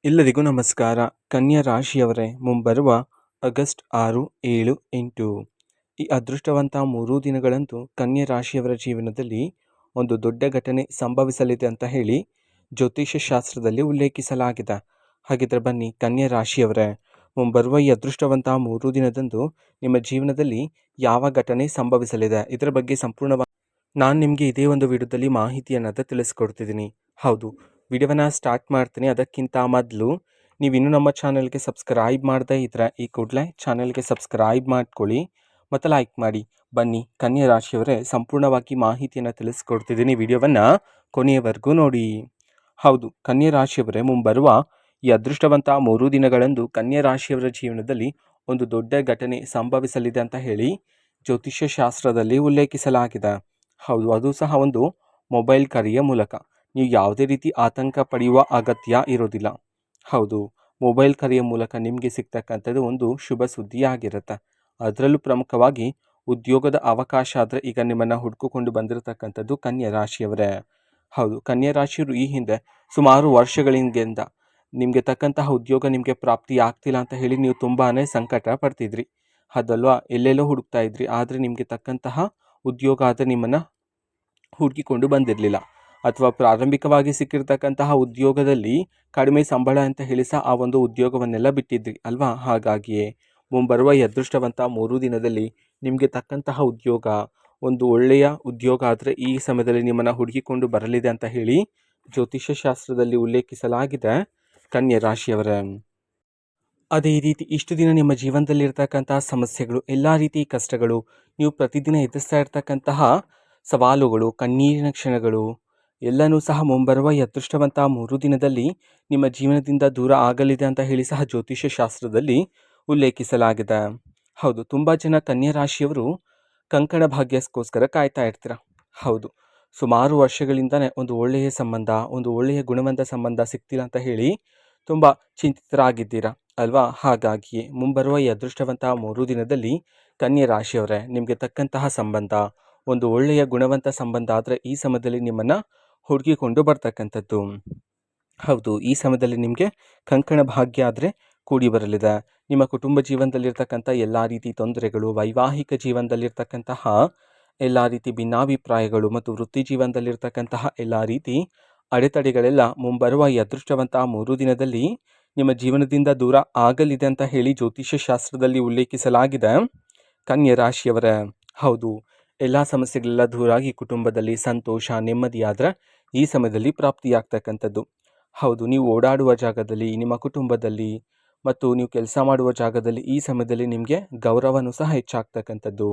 ಎಲ್ಲರಿಗೂ ನಮಸ್ಕಾರ. ಕನ್ಯಾ ರಾಶಿಯವರೇ, ಮುಂಬರುವ ಆಗಸ್ಟ್ 6, 7, 8 ಈ ಅದೃಷ್ಟವಂತ 3 ದಿನಗಳಂದು ಕನ್ಯಾ ರಾಶಿಯವರ ಜೀವನದಲ್ಲಿ ಒಂದು ದೊಡ್ಡ ಘಟನೆ ಸಂಭವಿಸಲಿದೆ ಅಂತ ಹೇಳಿ ಜ್ಯೋತಿಷ್ಯ ಶಾಸ್ತ್ರದಲ್ಲಿ ಉಲ್ಲೇಖಿಸಲಾಗಿದೆ. ಹಾಗಿದ್ರೆ ಬನ್ನಿ ಕನ್ಯಾ ರಾಶಿಯವರೇ, ಮುಂಬರುವ ಈ ಅದೃಷ್ಟವಂತ 3 ದಿನದಂದು ನಿಮ್ಮ ಜೀವನದಲ್ಲಿ ಯಾವ ಘಟನೆ ಸಂಭವಿಸಲಿದೆ, ಇದರ ಬಗ್ಗೆ ಸಂಪೂರ್ಣವಾಗಿ ನಾನು ನಿಮಗೆ ಇದೇ ಒಂದು ವಿಡಿಯೋದಲ್ಲಿ ಮಾಹಿತಿಯನ್ನು ತಿಳಿಸ್ಕೊಡ್ತಿದ್ದೀನಿ. ಹೌದು, ವಿಡಿಯೋವನ್ನು ಸ್ಟಾರ್ಟ್ ಮಾಡ್ತೀನಿ. ಅದಕ್ಕಿಂತ ಮೊದಲು ನೀವಿನ್ನೂ ನಮ್ಮ ಚಾನಲ್ಗೆ ಸಬ್ಸ್ಕ್ರೈಬ್ ಮಾಡದೇ ಇದ್ದರೆ ಈ ಕೂಡಲೇ ಚಾನಲ್ಗೆ ಸಬ್ಸ್ಕ್ರೈಬ್ ಮಾಡ್ಕೊಳ್ಳಿ ಮತ್ತು ಲೈಕ್ ಮಾಡಿ. ಬನ್ನಿ ಕನ್ಯಾ ರಾಶಿಯವರೇ, ಸಂಪೂರ್ಣವಾಗಿ ಮಾಹಿತಿಯನ್ನು ತಿಳಿಸ್ಕೊಡ್ತಿದ್ದೀನಿ. ವಿಡಿಯೋವನ್ನು ಕೊನೆಯವರೆಗೂ ನೋಡಿ. ಹೌದು, ಕನ್ಯಾ ರಾಶಿಯವರೇ, ಮುಂಬರುವ ಈ ಅದೃಷ್ಟವಂತ 3 ದಿನಗಳಂದು ಕನ್ಯಾ ರಾಶಿಯವರ ಜೀವನದಲ್ಲಿ ಒಂದು ದೊಡ್ಡ ಘಟನೆ ಸಂಭವಿಸಲಿದೆ ಅಂತ ಹೇಳಿ ಜ್ಯೋತಿಷ್ಯ ಶಾಸ್ತ್ರದಲ್ಲಿ ಉಲ್ಲೇಖಿಸಲಾಗಿದೆ. ಹೌದು, ಅದು ಸಹ ಒಂದು ಮೊಬೈಲ್ ಕರೆಯ ಮೂಲಕ. ನೀವು ಯಾವುದೇ ರೀತಿ ಆತಂಕ ಪಡೆಯುವ ಅಗತ್ಯ ಇರೋದಿಲ್ಲ. ಹೌದು, ಮೊಬೈಲ್ ಕರೆಯ ಮೂಲಕ ನಿಮಗೆ ಸಿಗ್ತಕ್ಕಂಥದ್ದು ಒಂದು ಶುಭ ಸುದ್ದಿ ಆಗಿರುತ್ತೆ. ಅದರಲ್ಲೂ ಪ್ರಮುಖವಾಗಿ ಉದ್ಯೋಗದ ಅವಕಾಶ ಆದರೆ ಈಗ ನಿಮ್ಮನ್ನು ಹುಡುಕಿಕೊಂಡು ಬಂದಿರತಕ್ಕಂಥದ್ದು ಕನ್ಯಾ ರಾಶಿಯವರೇ. ಹೌದು, ಕನ್ಯಾ ರಾಶಿಯವರು ಈ ಹಿಂದೆ ಸುಮಾರು ವರ್ಷಗಳಿಂದ ನಿಮಗೆ ತಕ್ಕಂತಹ ಉದ್ಯೋಗ ನಿಮಗೆ ಪ್ರಾಪ್ತಿ ಆಗ್ತಿಲ್ಲ ಅಂತ ಹೇಳಿ ನೀವು ತುಂಬಾ ಸಂಕಟ ಪಡ್ತಿದ್ರಿ. ಅದಲ್ವಾ, ಎಲ್ಲೆಲ್ಲೋ ಹುಡುಕ್ತಾ ಇದ್ರಿ, ಆದರೆ ನಿಮಗೆ ತಕ್ಕಂತಹ ಉದ್ಯೋಗ ಆದರೆ ನಿಮ್ಮನ್ನು ಹುಡುಕಿಕೊಂಡು ಬಂದಿರಲಿಲ್ಲ. ಅಥವಾ ಪ್ರಾರಂಭಿಕವಾಗಿ ಸಿಕ್ಕಿರ್ತಕ್ಕಂತಹ ಉದ್ಯೋಗದಲ್ಲಿ ಕಡಿಮೆ ಸಂಬಳ ಅಂತ ಹೇಳಿ ಸಹ ಆ ಒಂದು ಉದ್ಯೋಗವನ್ನೆಲ್ಲ ಬಿಟ್ಟಿದ್ರಿ ಅಲ್ವಾ. ಹಾಗಾಗಿಯೇ ಮುಂಬರುವ ಈ ಅದೃಷ್ಟವಂತ 3 ದಿನದಲ್ಲಿ ನಿಮಗೆ ತಕ್ಕಂತಹ ಉದ್ಯೋಗ, ಒಂದು ಒಳ್ಳೆಯ ಉದ್ಯೋಗ ಆದರೆ ಈ ಸಮಯದಲ್ಲಿ ನಿಮ್ಮನ್ನು ಹುಡುಕಿಕೊಂಡು ಬರಲಿದೆ ಅಂತ ಹೇಳಿ ಜ್ಯೋತಿಷ್ಯ ಶಾಸ್ತ್ರದಲ್ಲಿ ಉಲ್ಲೇಖಿಸಲಾಗಿದೆ ಕನ್ಯಾ ರಾಶಿಯವರ. ಅದೇ ರೀತಿ ಇಷ್ಟು ದಿನ ನಿಮ್ಮ ಜೀವನದಲ್ಲಿ ಇರ್ತಕ್ಕಂತಹ ಸಮಸ್ಯೆಗಳು, ಎಲ್ಲ ರೀತಿ ಕಷ್ಟಗಳು, ನೀವು ಪ್ರತಿದಿನ ಎದುರಿಸ್ತಾ ಇರ್ತಕ್ಕಂತಹ ಸವಾಲುಗಳು, ಕಣ್ಣೀರಿನ ಕ್ಷಣಗಳು ಎಲ್ಲನೂ ಸಹ ಮುಂಬರುವ ಈ ಅದೃಷ್ಟವಂತ 3 ದಿನದಲ್ಲಿ ನಿಮ್ಮ ಜೀವನದಿಂದ ದೂರ ಆಗಲಿದೆ ಅಂತ ಹೇಳಿ ಸಹ ಜ್ಯೋತಿಷ್ಯ ಶಾಸ್ತ್ರದಲ್ಲಿ ಉಲ್ಲೇಖಿಸಲಾಗಿದೆ. ಹೌದು, ತುಂಬ ಜನ ಕನ್ಯಾ ರಾಶಿಯವರು ಕಂಕಣ ಭಾಗ್ಯಕ್ಕೋಸ್ಕರ ಕಾಯ್ತಾ ಇರ್ತೀರ. ಹೌದು, ಸುಮಾರು ವರ್ಷಗಳಿಂದನೇ ಒಂದು ಒಳ್ಳೆಯ ಸಂಬಂಧ, ಒಂದು ಒಳ್ಳೆಯ ಗುಣವಂತ ಸಂಬಂಧ ಸಿಗ್ತಿಲ್ಲ ಅಂತ ಹೇಳಿ ತುಂಬ ಚಿಂತಿತರಾಗಿದ್ದೀರಾ ಅಲ್ವಾ. ಹಾಗಾಗಿಯೇ ಮುಂಬರುವ ಈ ಅದೃಷ್ಟವಂತ 3 ದಿನದಲ್ಲಿ ಕನ್ಯಾ ರಾಶಿಯವರೇ, ನಿಮಗೆ ತಕ್ಕಂತಹ ಸಂಬಂಧ, ಒಂದು ಒಳ್ಳೆಯ ಗುಣವಂತ ಸಂಬಂಧ ಆದರೆ ಈ ಸಮಯದಲ್ಲಿ ನಿಮ್ಮನ್ನು ಹುಡುಕಿಕೊಂಡು ಬರ್ತಕ್ಕಂಥದ್ದು. ಹೌದು, ಈ ಸಮಯದಲ್ಲಿ ನಿಮಗೆ ಕಂಕಣ ಭಾಗ್ಯ ಆದರೆ ಕೂಡಿ ಬರಲಿದೆ. ನಿಮ್ಮ ಕುಟುಂಬ ಜೀವನದಲ್ಲಿರ್ತಕ್ಕಂಥ ಎಲ್ಲ ರೀತಿ ತೊಂದರೆಗಳು, ವೈವಾಹಿಕ ಜೀವನದಲ್ಲಿರ್ತಕ್ಕಂತಹ ಎಲ್ಲ ರೀತಿ ಭಿನ್ನಾಭಿಪ್ರಾಯಗಳು ಮತ್ತು ವೃತ್ತಿ ಜೀವನದಲ್ಲಿರ್ತಕ್ಕಂತಹ ಎಲ್ಲ ರೀತಿ ಅಡೆತಡೆಗಳೆಲ್ಲ ಮುಂಬರುವ ಈ ಅದೃಷ್ಟವಂತ 3 ದಿನದಲ್ಲಿ ನಿಮ್ಮ ಜೀವನದಿಂದ ದೂರ ಆಗಲಿದೆ ಅಂತ ಹೇಳಿ ಜ್ಯೋತಿಷ್ಯ ಶಾಸ್ತ್ರದಲ್ಲಿ ಉಲ್ಲೇಖಿಸಲಾಗಿದೆ ಕನ್ಯಾ ರಾಶಿಯವರ. ಹೌದು, ಎಲ್ಲ ಸಮಸ್ಯೆಗಳೆಲ್ಲ ದೂರಾಗಿ ಕುಟುಂಬದಲ್ಲಿ ಸಂತೋಷ, ನೆಮ್ಮದಿಯಾದರೆ ಈ ಸಮಯದಲ್ಲಿ ಪ್ರಾಪ್ತಿಯಾಗ್ತಕ್ಕಂಥದ್ದು. ಹೌದು, ನೀವು ಓಡಾಡುವ ಜಾಗದಲ್ಲಿ, ನಿಮ್ಮ ಕುಟುಂಬದಲ್ಲಿ ಮತ್ತು ನೀವು ಕೆಲಸ ಮಾಡುವ ಜಾಗದಲ್ಲಿ ಈ ಸಮಯದಲ್ಲಿ ನಿಮಗೆ ಗೌರವನೂ ಸಹ ಹೆಚ್ಚಾಗ್ತಕ್ಕಂಥದ್ದು.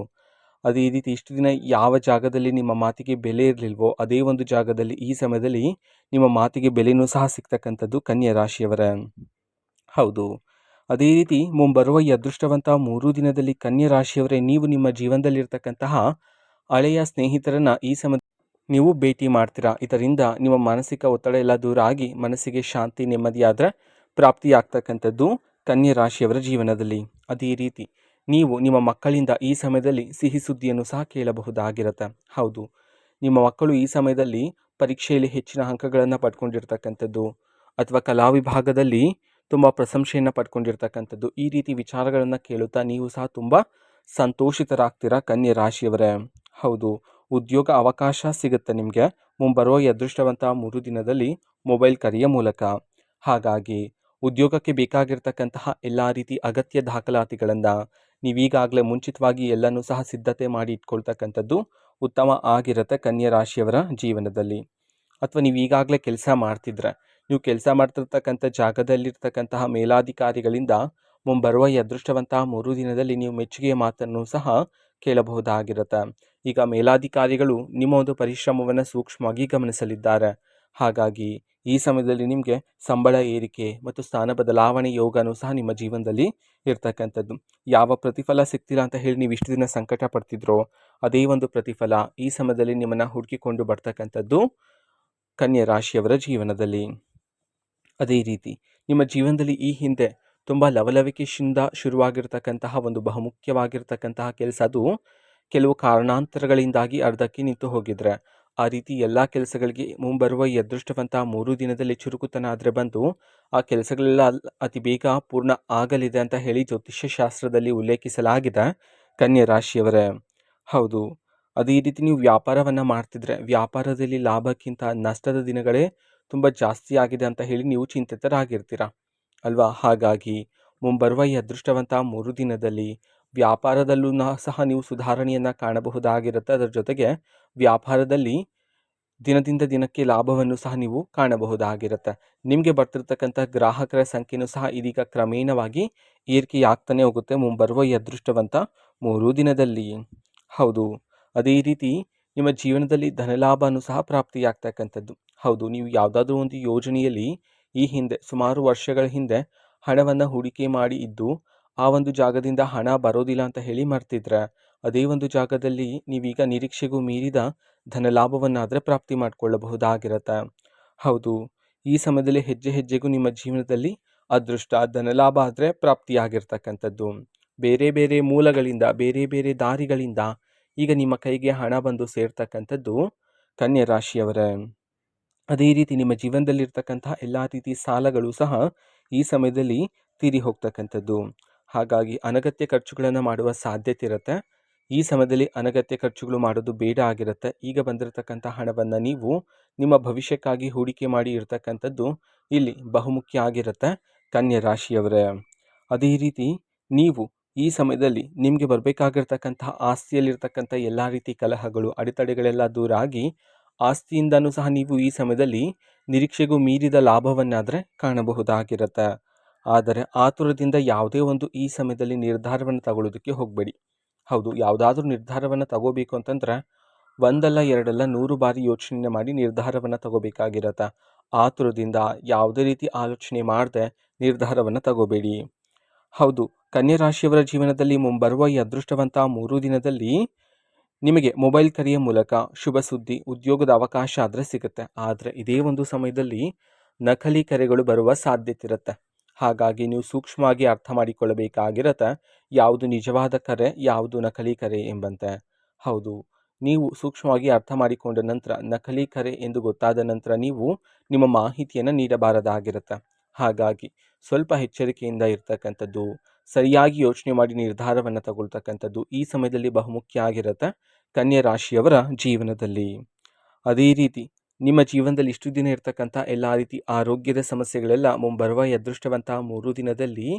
ಅದೇ ರೀತಿ ಇಷ್ಟು ದಿನ ಯಾವ ಜಾಗದಲ್ಲಿ ನಿಮ್ಮ ಮಾತಿಗೆ ಬೆಲೆ ಇರಲಿಲ್ವೋ ಅದೇ ಒಂದು ಜಾಗದಲ್ಲಿ ಈ ಸಮಯದಲ್ಲಿ ನಿಮ್ಮ ಮಾತಿಗೆ ಬೆಲೆನೂ ಸಹ ಸಿಗ್ತಕ್ಕಂಥದ್ದು ಕನ್ಯಾ ರಾಶಿಯವರ. ಹೌದು, ಅದೇ ರೀತಿ ಮುಂಬರುವ ಈ ಅದೃಷ್ಟವಂತ 3 ದಿನದಲ್ಲಿ ಕನ್ಯಾ ರಾಶಿಯವರೇ, ನೀವು ನಿಮ್ಮ ಜೀವನದಲ್ಲಿರ್ತಕ್ಕಂತಹ ಹಳೆಯ ಸ್ನೇಹಿತರನ್ನು ಈ ಸಮಯ ನೀವು ಭೇಟಿ ಮಾಡ್ತೀರಾ. ಇದರಿಂದ ನಿಮ್ಮ ಮಾನಸಿಕ ಒತ್ತಡ ಎಲ್ಲ ದೂರ ಆಗಿ ಮನಸ್ಸಿಗೆ ಶಾಂತಿ, ನೆಮ್ಮದಿಯಾದರೆ ಪ್ರಾಪ್ತಿಯಾಗ್ತಕ್ಕಂಥದ್ದು ಕನ್ಯಾ ರಾಶಿಯವರ ಜೀವನದಲ್ಲಿ. ಅದೇ ರೀತಿ ನೀವು ನಿಮ್ಮ ಮಕ್ಕಳಿಂದ ಈ ಸಮಯದಲ್ಲಿ ಸಿಹಿ ಸುದ್ದಿಯನ್ನು ಸಹ ಕೇಳಬಹುದಾಗಿರುತ್ತೆ. ಹೌದು, ನಿಮ್ಮ ಮಕ್ಕಳು ಈ ಸಮಯದಲ್ಲಿ ಪರೀಕ್ಷೆಯಲ್ಲಿ ಹೆಚ್ಚಿನ ಅಂಕಗಳನ್ನು ಪಡ್ಕೊಂಡಿರ್ತಕ್ಕಂಥದ್ದು ಅಥವಾ ಕಲಾ ವಿಭಾಗದಲ್ಲಿ ತುಂಬ ಪ್ರಶಂಸೆಯನ್ನು ಪಡ್ಕೊಂಡಿರ್ತಕ್ಕಂಥದ್ದು, ಈ ರೀತಿ ವಿಚಾರಗಳನ್ನು ಕೇಳುತ್ತಾ ನೀವು ಸಹ ತುಂಬ ಸಂತೋಷಿತರಾಗ್ತೀರಾ ಕನ್ಯಾ ರಾಶಿಯವರೇ. ಹೌದು, ಉದ್ಯೋಗ ಅವಕಾಶ ಸಿಗುತ್ತೆ ನಿಮಗೆ ಮುಂಬರುವ ಈ ಅದೃಷ್ಟವಂತ 3 ದಿನದಲ್ಲಿ ಮೊಬೈಲ್ ಕರೆಯ ಮೂಲಕ. ಹಾಗಾಗಿ ಉದ್ಯೋಗಕ್ಕೆ ಬೇಕಾಗಿರ್ತಕ್ಕಂತಹ ಎಲ್ಲ ರೀತಿ ಅಗತ್ಯ ದಾಖಲಾತಿಗಳನ್ನು ನೀವೀಗಾಗಲೇ ಮುಂಚಿತವಾಗಿ ಎಲ್ಲನೂ ಸಹ ಸಿದ್ಧತೆ ಮಾಡಿ ಇಟ್ಕೊಳ್ತಕ್ಕಂಥದ್ದು ಉತ್ತಮ ಆಗಿರುತ್ತೆ ಕನ್ಯಾ ರಾಶಿಯವರ ಜೀವನದಲ್ಲಿ. ಅಥವಾ ನೀವು ಈಗಾಗಲೇ ಕೆಲಸ ಮಾಡ್ತಿದ್ರೆ, ನೀವು ಕೆಲಸ ಮಾಡ್ತಿರ್ತಕ್ಕಂಥ ಜಾಗದಲ್ಲಿರ್ತಕ್ಕಂತಹ ಮೇಲಾಧಿಕಾರಿಗಳಿಂದ ಮುಂಬರುವ ಈ ಅದೃಷ್ಟವಂತ 3 ದಿನದಲ್ಲಿ ನೀವು ಮೆಚ್ಚುಗೆಯ ಮಾತನ್ನು ಸಹ ಕೇಳಬಹುದಾಗಿರುತ್ತೆ. ಈಗ ಮೇಲಾಧಿಕಾರಿಗಳು ನಿಮ್ಮ ಒಂದು ಪರಿಶ್ರಮವನ್ನು ಸೂಕ್ಷ್ಮವಾಗಿ ಗಮನಿಸಲಿದ್ದಾರೆ. ಹಾಗಾಗಿ ಈ ಸಮಯದಲ್ಲಿ ನಿಮಗೆ ಸಂಬಳ ಏರಿಕೆ ಮತ್ತು ಸ್ಥಾನ ಬದಲಾವಣೆ ಯೋಗನೂ ಸಹ ನಿಮ್ಮ ಜೀವನದಲ್ಲಿ ಇರ್ತಕ್ಕಂಥದ್ದು. ಯಾವ ಪ್ರತಿಫಲ ಸಿಗ್ತಿಲ್ಲ ಅಂತ ಹೇಳಿ ನೀವು ಇಷ್ಟು ದಿನ ಸಂಕಟ ಪಡ್ತಿದ್ರೋ ಅದೇ ಒಂದು ಪ್ರತಿಫಲ ಈ ಸಮಯದಲ್ಲಿ ನಿಮ್ಮನ್ನು ಹುಡುಕಿಕೊಂಡು ಬರ್ತಕ್ಕಂಥದ್ದು ಕನ್ಯಾ ರಾಶಿಯವರ ಜೀವನದಲ್ಲಿ. ಅದೇ ರೀತಿ ನಿಮ್ಮ ಜೀವನದಲ್ಲಿ ಈ ಹಿಂದೆ ತುಂಬ ಲವಲವಿಕೆಯಿಂದ ಶುರುವಾಗಿರ್ತಕ್ಕಂತಹ ಒಂದು ಬಹುಮುಖ್ಯವಾಗಿರ್ತಕ್ಕಂತಹ ಕೆಲಸ, ಅದು ಕೆಲವು ಕಾರಣಾಂತರಗಳಿಂದಾಗಿ ಅರ್ಧಕ್ಕೆ ನಿಂತು ಹೋಗಿದ್ರೆ ಆ ರೀತಿ ಎಲ್ಲ ಕೆಲಸಗಳಿಗೆ ಮುಂಬರುವ ಈ ಅದೃಷ್ಟವಂತ 3 ದಿನದಲ್ಲಿ ಚುರುಕುತನ ಆದರೆ ಬಂದು ಆ ಕೆಲಸಗಳೆಲ್ಲ ಅತಿ ಬೇಗ ಪೂರ್ಣ ಆಗಲಿದೆ ಅಂತ ಹೇಳಿ ಜ್ಯೋತಿಷ್ಯ ಶಾಸ್ತ್ರದಲ್ಲಿ ಉಲ್ಲೇಖಿಸಲಾಗಿದೆ ಕನ್ಯಾ ರಾಶಿಯವರೇ. ಹೌದು, ಅದೇ ರೀತಿ ನೀವು ವ್ಯಾಪಾರವನ್ನು ಮಾಡ್ತಿದ್ರೆ ವ್ಯಾಪಾರದಲ್ಲಿ ಲಾಭಕ್ಕಿಂತ ನಷ್ಟದ ದಿನಗಳೇ ತುಂಬ ಜಾಸ್ತಿ ಆಗಿದೆ ಅಂತ ಹೇಳಿ ನೀವು ಚಿಂತಿತರಾಗಿರ್ತೀರ ಅಲ್ವಾ? ಹಾಗಾಗಿ ಮುಂಬರುವ ಈ ಅದೃಷ್ಟವಂತ 3 ದಿನದಲ್ಲಿ ವ್ಯಾಪಾರದಲ್ಲೂ ಸಹ ನೀವು ಸುಧಾರಣೆಯನ್ನು ಕಾಣಬಹುದಾಗಿರುತ್ತೆ. ಅದರ ಜೊತೆಗೆ ವ್ಯಾಪಾರದಲ್ಲಿ ದಿನದಿಂದ ದಿನಕ್ಕೆ ಲಾಭವನ್ನು ಸಹ ನೀವು ಕಾಣಬಹುದಾಗಿರುತ್ತೆ. ನಿಮಗೆ ಬರ್ತಿರ್ತಕ್ಕಂಥ ಗ್ರಾಹಕರ ಸಂಖ್ಯೆಯೂ ಸಹ ಇದೀಗ ಕ್ರಮೇಣವಾಗಿ ಏರಿಕೆಯಾಗ್ತಾನೆ ಹೋಗುತ್ತೆ ಮುಂಬರುವ ಈ ಅದೃಷ್ಟವಂತ 3 ದಿನದಲ್ಲಿ. ಹೌದು, ಅದೇ ರೀತಿ ನಿಮ್ಮ ಜೀವನದಲ್ಲಿ ಧನಲಾಭನೂ ಸಹ ಪ್ರಾಪ್ತಿಯಾಗ್ತಕ್ಕಂಥದ್ದು. ಹೌದು, ನೀವು ಯಾವುದಾದ್ರೂ ಒಂದು ಯೋಜನೆಯಲ್ಲಿ ಈ ಹಿಂದೆ ಸುಮಾರು ವರ್ಷಗಳ ಹಿಂದೆ ಹಣವನ್ನು ಹೂಡಿಕೆ ಮಾಡಿ ಇದ್ದು ಆ ಒಂದು ಜಾಗದಿಂದ ಹಣ ಬರೋದಿಲ್ಲ ಅಂತ ಹೇಳಿ ಮರ್ತಿದ್ರೆ ಅದೇ ಒಂದು ಜಾಗದಲ್ಲಿ ನೀವೀಗ ನಿರೀಕ್ಷೆಗೂ ಮೀರಿದ ಧನಲಾಭವನ್ನಾದರೆ ಪ್ರಾಪ್ತಿ ಮಾಡಿಕೊಳ್ಳಬಹುದಾಗಿರುತ್ತೆ. ಹೌದು, ಈ ಸಮಯದಲ್ಲಿ ಹೆಜ್ಜೆ ಹೆಜ್ಜೆಗೂ ನಿಮ್ಮ ಜೀವನದಲ್ಲಿ ಅದೃಷ್ಟ ಧನಲಾಭ ಆದರೆ ಪ್ರಾಪ್ತಿಯಾಗಿರ್ತಕ್ಕಂಥದ್ದು. ಬೇರೆ ಬೇರೆ ಮೂಲಗಳಿಂದ ಬೇರೆ ಬೇರೆ ದಾರಿಗಳಿಂದ ಈಗ ನಿಮ್ಮ ಕೈಗೆ ಹಣ ಬಂದು ಸೇರ್ತಕ್ಕಂಥದ್ದು ಕನ್ಯಾ ರಾಶಿಯವರೇ. ಅದೇ ರೀತಿ ನಿಮ್ಮ ಜೀವನದಲ್ಲಿರ್ತಕ್ಕಂತಹ ಎಲ್ಲ ರೀತಿ ಸಾಲಗಳು ಸಹ ಈ ಸಮಯದಲ್ಲಿ ತೀರಿ ಹೋಗ್ತಕ್ಕಂಥದ್ದು. ಹಾಗಾಗಿ ಅನಗತ್ಯ ಖರ್ಚುಗಳನ್ನು ಮಾಡುವ ಸಾಧ್ಯತೆ ಇರುತ್ತೆ. ಈ ಸಮಯದಲ್ಲಿ ಅನಗತ್ಯ ಖರ್ಚುಗಳು ಮಾಡೋದು ಬೇಡ ಆಗಿರುತ್ತೆ. ಈಗ ಬಂದಿರತಕ್ಕಂಥ ಹಣವನ್ನು ನೀವು ನಿಮ್ಮ ಭವಿಷ್ಯಕ್ಕಾಗಿ ಹೂಡಿಕೆ ಮಾಡಿ ಇರ್ತಕ್ಕಂಥದ್ದು ಇಲ್ಲಿ ಬಹುಮುಖ್ಯ ಆಗಿರುತ್ತೆ ಕನ್ಯಾ ರಾಶಿಯವರೇ. ಅದೇ ರೀತಿ ನೀವು ಈ ಸಮಯದಲ್ಲಿ ನಿಮಗೆ ಬರಬೇಕಾಗಿರ್ತಕ್ಕಂತಹ ಆಸ್ತಿಯಲ್ಲಿರ್ತಕ್ಕಂಥ ಎಲ್ಲ ರೀತಿ ಕಲಹಗಳು ಅಡೆತಡೆಗಳೆಲ್ಲ ದೂರ ಆಗಿ ಆಸ್ತಿಯಿಂದನೂ ಸಹ ನೀವು ಈ ಸಮಯದಲ್ಲಿ ನಿರೀಕ್ಷೆಗೂ ಮೀರಿದ ಲಾಭವನ್ನಾದರೆ ಕಾಣಬಹುದಾಗಿರುತ್ತೆ. ಆದರೆ ಆತುರದಿಂದ ಯಾವುದೇ ಒಂದು ಈ ಸಮಯದಲ್ಲಿ ನಿರ್ಧಾರವನ್ನು ತಗೊಳ್ಳೋದಕ್ಕೆ ಹೋಗಬೇಡಿ. ಹೌದು, ಯಾವುದಾದ್ರೂ ನಿರ್ಧಾರವನ್ನು ತಗೋಬೇಕು ಅಂತಂದರೆ ಒಂದಲ್ಲ ಎರಡಲ್ಲ 100 ಬಾರಿ ಯೋಚನೆ ಮಾಡಿ ನಿರ್ಧಾರವನ್ನು ತಗೋಬೇಕಾಗಿರುತ್ತೆ. ಆತುರದಿಂದ ಯಾವುದೇ ರೀತಿ ಆಲೋಚನೆ ಮಾಡದೆ ನಿರ್ಧಾರವನ್ನು ತಗೋಬೇಡಿ. ಹೌದು, ಕನ್ಯಾ ರಾಶಿಯವರ ಜೀವನದಲ್ಲಿ ಮುಂಬರುವ ಈ ಅದೃಷ್ಟವಂತ 3 ದಿನದಲ್ಲಿ ನಿಮಗೆ ಮೊಬೈಲ್ ಕರೆಯ ಮೂಲಕ ಶುಭ ಸುದ್ದಿ ಉದ್ಯೋಗದ ಅವಕಾಶ ಆದರೆ ಸಿಗುತ್ತೆ. ಆದರೆ ಇದೇ ಒಂದು ಸಮಯದಲ್ಲಿ ನಕಲಿ ಕರೆಗಳು ಬರುವ ಸಾಧ್ಯತೆ ಇರುತ್ತೆ. ಹಾಗಾಗಿ ನೀವು ಸೂಕ್ಷ್ಮವಾಗಿ ಅರ್ಥ ಮಾಡಿಕೊಳ್ಳಬೇಕಾಗಿರುತ್ತೆ ಯಾವುದು ನಿಜವಾದ ಕರೆ ಯಾವುದು ನಕಲಿ ಕರೆ ಎಂಬಂತೆ. ಹೌದು, ನೀವು ಸೂಕ್ಷ್ಮವಾಗಿ ಅರ್ಥ ಮಾಡಿಕೊಂಡ ನಂತರ ನಕಲಿ ಕರೆ ಎಂದು ಗೊತ್ತಾದ ನಂತರ ನೀವು ನಿಮ್ಮ ಮಾಹಿತಿಯನ್ನು ನೀಡಬಾರದಾಗಿರುತ್ತೆ. ಹಾಗಾಗಿ ಸ್ವಲ್ಪ ಎಚ್ಚರಿಕೆಯಿಂದ ಇರ್ತಕ್ಕಂಥದ್ದು, ಸರಿಯಾಗಿ ಯೋಚನೆ ಮಾಡಿ ನಿರ್ಧಾರವನ್ನು ತಗೊಳ್ತಕ್ಕಂಥದ್ದು ಈ ಸಮಯದಲ್ಲಿ ಬಹುಮುಖ್ಯ ಆಗಿರುತ್ತೆ ಕನ್ಯಾ ರಾಶಿಯವರ ಜೀವನದಲ್ಲಿ. ಅದೇ ರೀತಿ ನಿಮ್ಮ ಜೀವನದಲ್ಲಿ ಇಷ್ಟು ದಿನ ಇರ್ತಕ್ಕಂಥ ಎಲ್ಲ ರೀತಿ ಆರೋಗ್ಯದ ಸಮಸ್ಯೆಗಳೆಲ್ಲ ಮುಂಬರುವ ಈ ಅದೃಷ್ಟವಂತ 3 ದಿನದಲ್ಲಿ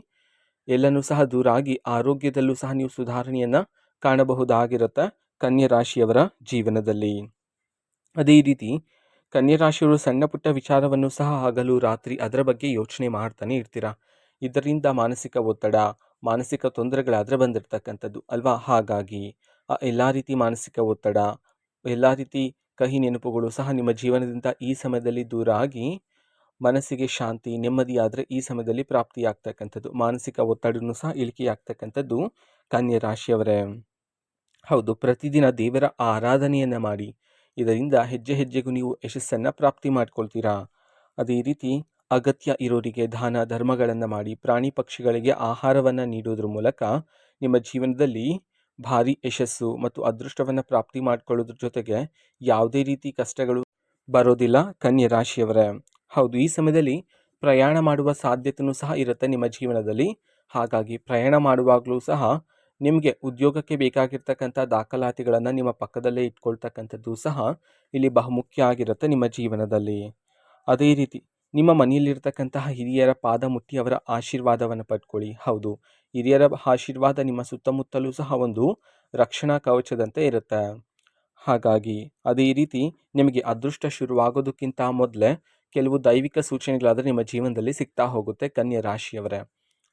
ಎಲ್ಲನೂ ಸಹ ದೂರ ಆಗಿ ಆರೋಗ್ಯದಲ್ಲೂ ಸಹ ನೀವು ಸುಧಾರಣೆಯನ್ನು ಕಾಣಬಹುದಾಗಿರುತ್ತೆ ಕನ್ಯಾ ರಾಶಿಯವರ ಜೀವನದಲ್ಲಿ. ಅದೇ ರೀತಿ ಕನ್ಯಾ ರಾಶಿಯವರು ಸಣ್ಣ ಪುಟ್ಟ ವಿಚಾರವನ್ನು ಸಹ ಹಗಲು ರಾತ್ರಿ ಅದರ ಬಗ್ಗೆ ಯೋಚನೆ ಮಾಡ್ತಾನೆ ಇರ್ತೀರ. ಇದರಿಂದ ಮಾನಸಿಕ ಒತ್ತಡ ಮಾನಸಿಕ ತೊಂದರೆಗಳಾದರೆ ಬಂದಿರತಕ್ಕಂಥದ್ದು ಅಲ್ವಾ? ಹಾಗಾಗಿ ಆ ಎಲ್ಲ ರೀತಿ ಮಾನಸಿಕ ಒತ್ತಡ ಎಲ್ಲ ರೀತಿ ಕಹಿ ನೆನಪುಗಳು ಸಹ ನಿಮ್ಮ ಜೀವನದಿಂದ ಈ ಸಮಯದಲ್ಲಿ ದೂರ ಆಗಿ ಮನಸ್ಸಿಗೆ ಶಾಂತಿ ನೆಮ್ಮದಿಯಾದರೆ ಈ ಸಮಯದಲ್ಲಿ ಪ್ರಾಪ್ತಿಯಾಗ್ತಕ್ಕಂಥದ್ದು. ಮಾನಸಿಕ ಒತ್ತಡನೂ ಸಹ ಇಳಿಕೆಯಾಗ್ತಕ್ಕಂಥದ್ದು ಕನ್ಯಾ ರಾಶಿಯವರೇ. ಹೌದು, ಪ್ರತಿದಿನ ದೇವರ ಆರಾಧನೆಯನ್ನು ಮಾಡಿ ಇದರಿಂದ ಹೆಜ್ಜೆ ಹೆಜ್ಜೆಗೂ ನೀವು ಯಶಸ್ಸನ್ನು ಪ್ರಾಪ್ತಿ ಮಾಡ್ಕೊಳ್ತೀರಾ. ಅದೇ ರೀತಿ ಅಗತ್ಯ ಇರೋರಿಗೆ ದಾನ ಧರ್ಮಗಳನ್ನು ಮಾಡಿ ಪ್ರಾಣಿ ಪಕ್ಷಿಗಳಿಗೆ ಆಹಾರವನ್ನು ನೀಡೋದ್ರ ಮೂಲಕ ನಿಮ್ಮ ಜೀವನದಲ್ಲಿ ಭಾರಿ ಯಶಸ್ಸು ಮತ್ತು ಅದೃಷ್ಟವನ್ನು ಪ್ರಾಪ್ತಿ ಮಾಡಿಕೊಳ್ಳೋದ್ರ ಜೊತೆಗೆ ಯಾವುದೇ ರೀತಿ ಕಷ್ಟಗಳು ಬರೋದಿಲ್ಲ ಕನ್ಯಾ ರಾಶಿಯವರೇ. ಹೌದು, ಈ ಸಮಯದಲ್ಲಿ ಪ್ರಯಾಣ ಮಾಡುವ ಸಾಧ್ಯತೆಯೂ ಸಹ ಇರುತ್ತೆ ನಿಮ್ಮ ಜೀವನದಲ್ಲಿ. ಹಾಗಾಗಿ ಪ್ರಯಾಣ ಮಾಡುವಾಗಲೂ ಸಹ ನಿಮಗೆ ಉದ್ಯೋಗಕ್ಕೆ ಬೇಕಾಗಿರ್ತಕ್ಕಂಥ ದಾಖಲಾತಿಗಳನ್ನು ನಿಮ್ಮ ಪಕ್ಕದಲ್ಲೇ ಇಟ್ಕೊಳ್ತಕ್ಕಂಥದ್ದು ಸಹ ಇಲ್ಲಿ ಬಹುಮುಖ್ಯ ಆಗಿರುತ್ತೆ ನಿಮ್ಮ ಜೀವನದಲ್ಲಿ. ಅದೇ ರೀತಿ ನಿಮ್ಮ ಮನೆಯಲ್ಲಿರ್ತಕ್ಕಂತಹ ಹಿರಿಯರ ಪಾದ ಮುಟ್ಟಿ ಅವರ ಆಶೀರ್ವಾದವನ್ನು ಪಡ್ಕೊಳ್ಳಿ. ಹೌದು, ಹಿರಿಯರ ಆಶೀರ್ವಾದ ನಿಮ್ಮ ಸುತ್ತಮುತ್ತಲೂ ಸಹ ಒಂದು ರಕ್ಷಣಾ ಕವಚದಂತೆ ಇರುತ್ತೆ. ಹಾಗಾಗಿ ಅದೇ ರೀತಿ ನಿಮಗೆ ಅದೃಷ್ಟ ಶುರುವಾಗೋದಕ್ಕಿಂತ ಮೊದಲೇ ಕೆಲವು ದೈವಿಕ ಸೂಚನೆಗಳಾದರೆ ನಿಮ್ಮ ಜೀವನದಲ್ಲಿ ಸಿಗ್ತಾ ಹೋಗುತ್ತೆ ಕನ್ಯಾ ರಾಶಿಯವರೇ.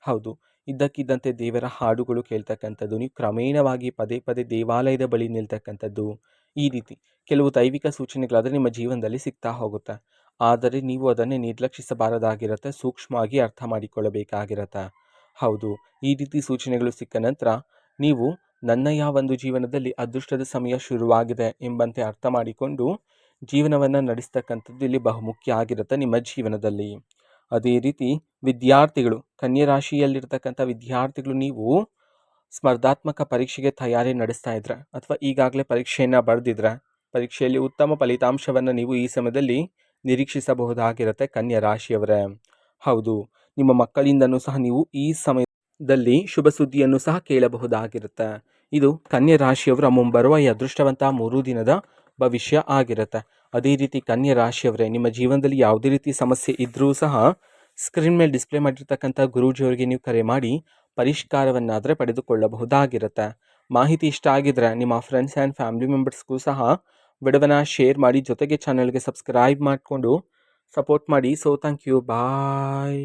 ಹೌದು, ಇದ್ದಕ್ಕಿದ್ದಂತೆ ದೇವರ ಹಾಡುಗಳು ಕೇಳ್ತಕ್ಕಂಥದ್ದು, ನೀವು ಕ್ರಮೇಣವಾಗಿ ಪದೇ ಪದೇ ದೇವಾಲಯದ ಬಳಿ ನಿಲ್ತಕ್ಕಂಥದ್ದು, ಈ ರೀತಿ ಕೆಲವು ದೈವಿಕ ಸೂಚನೆಗಳಾದರೆ ನಿಮ್ಮ ಜೀವನದಲ್ಲಿ ಸಿಗ್ತಾ ಹೋಗುತ್ತೆ. ಆದರೆ ನೀವು ಅದನ್ನೇ ನಿರ್ಲಕ್ಷಿಸಬಾರದಾಗಿರುತ್ತೆ, ಸೂಕ್ಷ್ಮವಾಗಿ ಅರ್ಥ ಮಾಡಿಕೊಳ್ಳಬೇಕಾಗಿರುತ್ತೆ. ಹೌದು, ಈ ರೀತಿ ಸೂಚನೆಗಳು ಸಿಕ್ಕ ನಂತರ ನೀವು ನನ್ನ ಒಂದು ಜೀವನದಲ್ಲಿ ಅದೃಷ್ಟದ ಸಮಯ ಶುರುವಾಗಿದೆ ಎಂಬಂತೆ ಅರ್ಥ ಮಾಡಿಕೊಂಡು ಜೀವನವನ್ನು ನಡೆಸ್ತಕ್ಕಂಥದ್ದು ಇಲ್ಲಿ ಬಹುಮುಖ್ಯ ಆಗಿರುತ್ತೆ ನಿಮ್ಮ ಜೀವನದಲ್ಲಿ. ಅದೇ ರೀತಿ ವಿದ್ಯಾರ್ಥಿಗಳು ಕನ್ಯಾ ರಾಶಿಯಲ್ಲಿರ್ತಕ್ಕಂಥ ವಿದ್ಯಾರ್ಥಿಗಳು ನೀವು ಸ್ಪರ್ಧಾತ್ಮಕ ಪರೀಕ್ಷೆಗೆ ತಯಾರಿ ನಡೆಸ್ತಾ ಇದ್ರೆ ಅಥವಾ ಈಗಾಗಲೇ ಪರೀಕ್ಷೆಯನ್ನು ಬರೆದಿದ್ರೆ ಪರೀಕ್ಷೆಯಲ್ಲಿ ಉತ್ತಮ ಫಲಿತಾಂಶವನ್ನು ನೀವು ಈ ಸಮಯದಲ್ಲಿ ನಿರೀಕ್ಷಿಸಬಹುದಾಗಿರುತ್ತೆ ಕನ್ಯಾ ರಾಶಿಯವರೇ. ಹೌದು, ನಿಮ್ಮ ಮಕ್ಕಳಿಂದನೂ ಸಹ ನೀವು ಈ ಸಮಯದಲ್ಲಿ ಶುಭ ಸುದ್ದಿಯನ್ನು ಸಹ ಕೇಳಬಹುದಾಗಿರುತ್ತೆ. ಇದು ಕನ್ಯಾ ರಾಶಿಯವರ ಮುಂಬರುವ ಈ ಅದೃಷ್ಟವಂತ 3 ದಿನದ ಭವಿಷ್ಯ ಆಗಿರುತ್ತೆ. ಅದೇ ರೀತಿ ಕನ್ಯಾ ರಾಶಿಯವರೇ, ನಿಮ್ಮ ಜೀವನದಲ್ಲಿ ಯಾವುದೇ ರೀತಿ ಸಮಸ್ಯೆ ಇದ್ದರೂ ಸಹ ಸ್ಕ್ರೀನ್ ಮೇಲೆ ಡಿಸ್ಪ್ಲೇ ಮಾಡಿರ್ತಕ್ಕಂಥ ಗುರೂಜಿಯವರಿಗೆ ನೀವು ಕರೆ ಮಾಡಿ ಪರಿಷ್ಕಾರವನ್ನಾದರೆ ಪಡೆದುಕೊಳ್ಳಬಹುದಾಗಿರುತ್ತೆ. ಮಾಹಿತಿ ಇಷ್ಟ ಆಗಿದ್ರೆ ನಿಮ್ಮ ಫ್ರೆಂಡ್ಸ್ ಆ್ಯಂಡ್ ಫ್ಯಾಮಿಲಿ ಮೆಂಬರ್ಸ್ಗೂ ಸಹ ವಿಡಿಯೋವನ್ನು ಶೇರ್ ಮಾಡಿ, ಜೊತೆಗೆ ಚಾನಲ್ಗೆ ಸಬ್ಸ್ಕ್ರೈಬ್ ಮಾಡಿಕೊಂಡು ಸಪೋರ್ಟ್ ಮಾಡಿ. So thank you, bye.